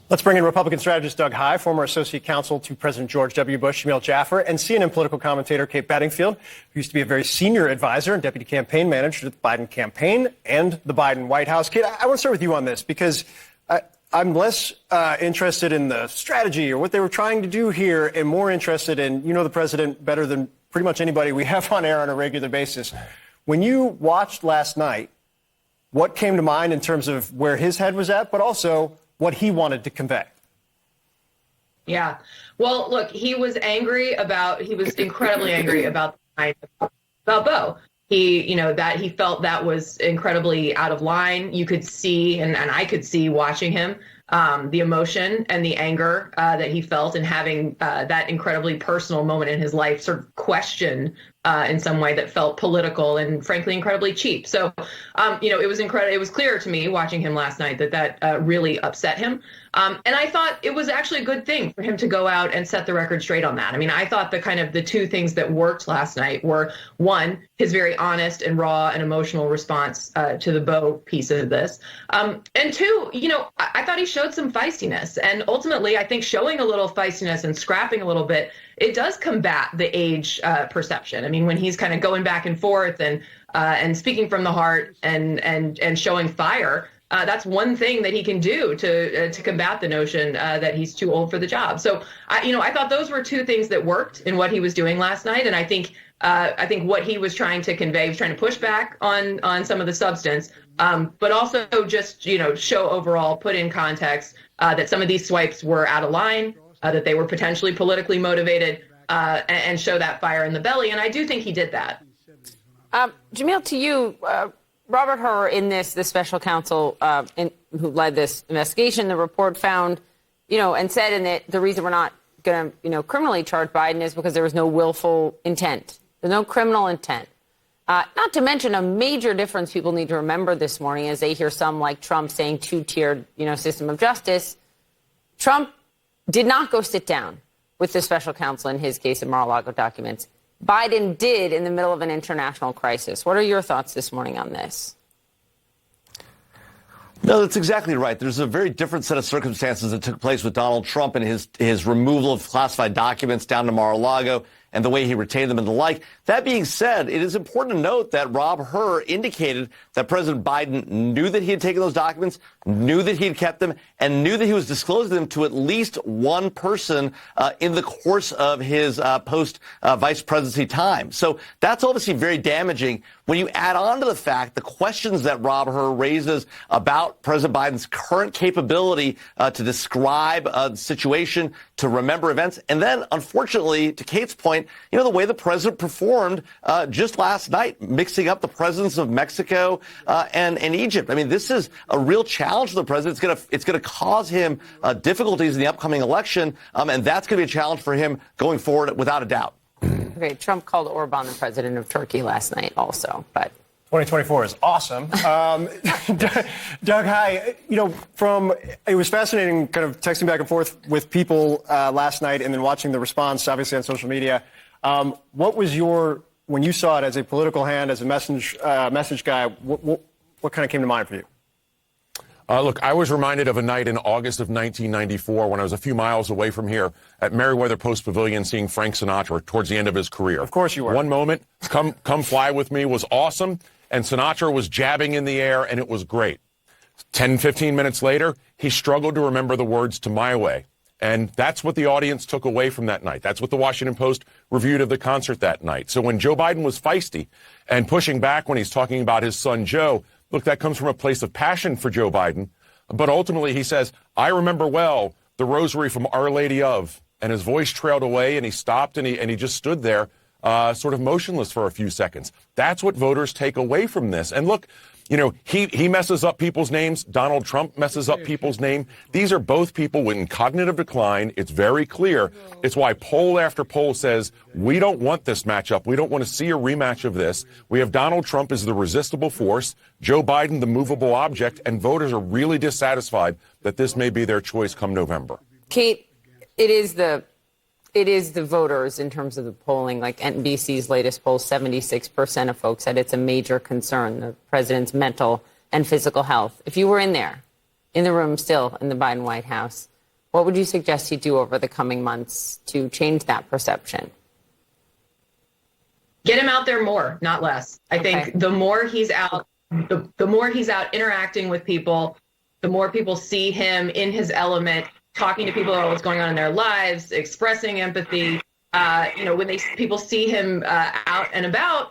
Let's bring in Republican strategist Doug Heye, former associate counsel to President George W. Bush, Jamil Jaffer, and CNN political commentator Kate Bedingfield, who used to be a very senior advisor and deputy campaign manager to the Biden campaign and the Biden White House. Kate, I want to start with you on this because I'm less interested in the strategy or what they were trying to do here and more interested in, the president better than pretty much anybody we have on air on a regular basis. When you watched last night, what came to mind in terms of where his head was at, but also what he wanted to convey? Yeah. Well, look, he was incredibly angry about Bo. He felt that was incredibly out of line. You could see, and I could see watching him, the emotion and the anger that he felt, and having that incredibly personal moment in his life sort of questioned in some way that felt political and frankly incredibly cheap. So, it was incredible. It was clear to me watching him last night that really upset him. And I thought it was actually a good thing for him to go out and set the record straight on that. I mean, I thought the two things that worked last night were, one, his very honest and raw and emotional response to the Bo piece of this. And two, I thought he showed some feistiness. And ultimately, I think showing a little feistiness and scrapping a little bit, it does combat the age perception. I mean, when he's kind of going back and forth and speaking from the heart and showing fire, that's one thing that he can do to combat the notion that he's too old for the job. So, I thought those were two things that worked in what he was doing last night. And I think what he was trying to convey, was trying to push back on some of the substance, but also just, show overall, put in context that some of these swipes were out of line, that they were potentially politically motivated, and show that fire in the belly. And I do think he did that. Jamil, to you, Robert Hur, in the special counsel who led this investigation, the report found, and said in it, the reason we're not going to, criminally charge Biden is because there was no willful intent. There's no criminal intent. Not to mention a major difference people need to remember this morning as they hear some like Trump saying two-tiered, system of justice. Trump did not go sit down with the special counsel in his case of Mar-a-Lago documents. Biden did in the middle of an international crisis. What are your thoughts this morning on this? No, that's exactly right. There's a very different set of circumstances that took place with Donald Trump and his removal of classified documents down to Mar-a-Lago and the way he retained them and the like. That being said, it is important to note that Rob Hur indicated that President Biden knew that he had taken those documents, knew that he had kept them, and knew that he was disclosing them to at least one person in the course of his post-vice presidency time. So that's obviously very damaging. When you add on to the fact the questions that Rob Hur raises about President Biden's current capability to describe the situation, to remember events, and then, unfortunately, to Kate's point, the way the president performed just last night, mixing up the presidents of Mexico and Egypt. I mean, this is a real challenge for the president. It's going to cause him difficulties in the upcoming election, and that's going to be a challenge for him going forward, without a doubt. Okay, Trump called Orban the president of Turkey last night also, but 2024 is awesome. Doug Heye, it was fascinating kind of texting back and forth with people last night and then watching the response, obviously, on social media. What was when you saw it as a political hand, as a message guy, what kind of came to mind for you? Look, I was reminded of a night in August of 1994 when I was a few miles away from here at Merriweather Post Pavilion seeing Frank Sinatra towards the end of his career. Of course you were. One moment, Come Fly With Me was awesome, and Sinatra was jabbing in the air, and it was great. 10, 15 minutes later, he struggled to remember the words to My Way. And that's what the audience took away from that night. That's what the Washington Post reviewed of the concert that night. So when Joe Biden was feisty and pushing back when he's talking about his son Joe, look, that comes from a place of passion for Joe Biden. But ultimately, he says, I remember well the rosary from Our Lady of. And his voice trailed away, and he stopped, and he just stood there sort of motionless for a few seconds. That's what voters take away from this. And look, he messes up people's names. Donald Trump messes up people's name. These are both people in cognitive decline. It's very clear. It's why poll after poll says we don't want this matchup. We don't want to see a rematch of this. We have Donald Trump as the resistible force, Joe Biden the movable object, and voters are really dissatisfied that this may be their choice come November. Kate, it is the voters in terms of the polling. Like NBC's latest poll, 76% of folks said it's a major concern, the president's mental and physical health. If you were in the room still in the Biden White House, What would you suggest he do over the coming months to change that perception? Get him out there more, not less. I think the more he's out, the more he's out interacting with people, the more people see him in his element, talking to people about what's going on in their lives, expressing empathy. When people see him out and about,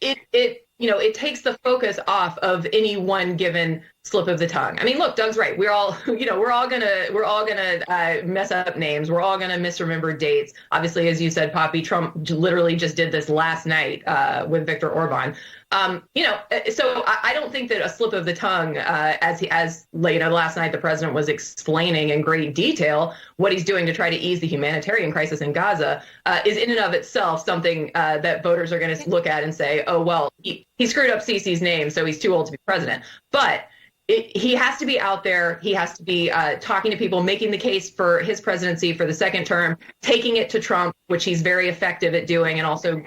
it takes the focus off of any one given slip of the tongue. I mean, look, Doug's right. We're all gonna mess up names. We're all gonna misremember dates. Obviously, as you said, Poppy, Trump literally just did this last night with Viktor Orban. So I don't think that a slip of the tongue, last night the president was explaining in great detail what he's doing to try to ease the humanitarian crisis in Gaza, is in and of itself something that voters are going to look at and say, oh, well, he screwed up Sisi's name, so he's too old to be president. But he has to be out there. He has to be talking to people, making the case for his presidency for the second term, taking it to Trump, which he's very effective at doing, and also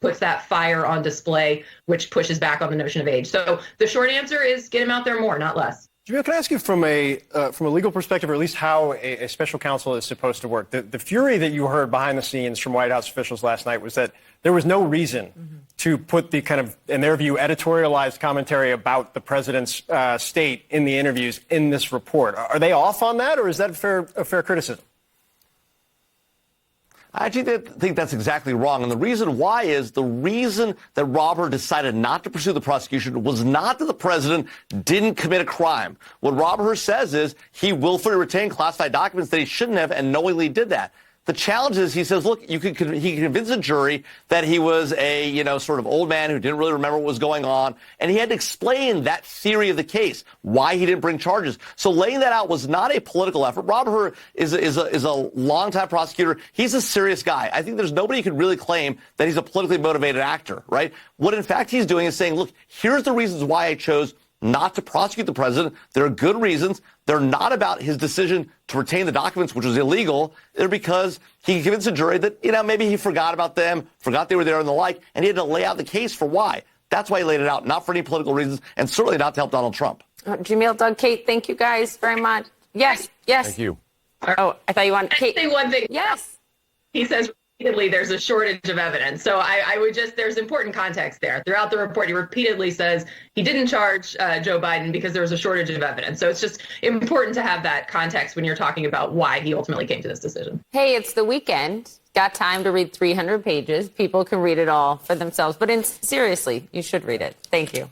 puts that fire on display, which pushes back on the notion of age. So the short answer is get him out there more, not less. Jamil, can I ask you from a legal perspective, or at least how a special counsel is supposed to work? The fury that you heard behind the scenes from White House officials last night was that there was no reason to put the kind of, in their view, editorialized commentary about the president's state in the interviews in this report. Are they off on that, or is that a fair criticism? I actually think that's exactly wrong. And the reason why is the reason that Robert decided not to pursue the prosecution was not that the president didn't commit a crime. What Robert says is he willfully retained classified documents that he shouldn't have and knowingly did that. The challenge is, he says, look, he can convince a jury that he was a, sort of old man who didn't really remember what was going on. And he had to explain that theory of the case, why he didn't bring charges. So laying that out was not a political effort. Robert Hur is a longtime prosecutor. He's a serious guy. I think there's nobody who could really claim that he's a politically motivated actor, right? What, in fact, he's doing is saying, look, here's the reasons why I chose not to prosecute the president. There are good reasons. They're not about his decision to retain the documents, which was illegal. They're because he convinced a jury that, maybe he forgot about them, forgot they were there and the like, and he had to lay out the case for why. That's why he laid it out, not for any political reasons, and certainly not to help Donald Trump. Jamil, Doug, Kate, thank you guys very much. Yes. Thank you. Oh, I thought you wanted Kate. Say one thing. Yes. He says repeatedly there's a shortage of evidence. So I would there's important context there. Throughout the report, he repeatedly says he didn't charge Joe Biden because there was a shortage of evidence. So it's just important to have that context when you're talking about why he ultimately came to this decision. Hey, it's the weekend. Got time to read 300 pages. People can read it all for themselves. But seriously, you should read it. Thank you.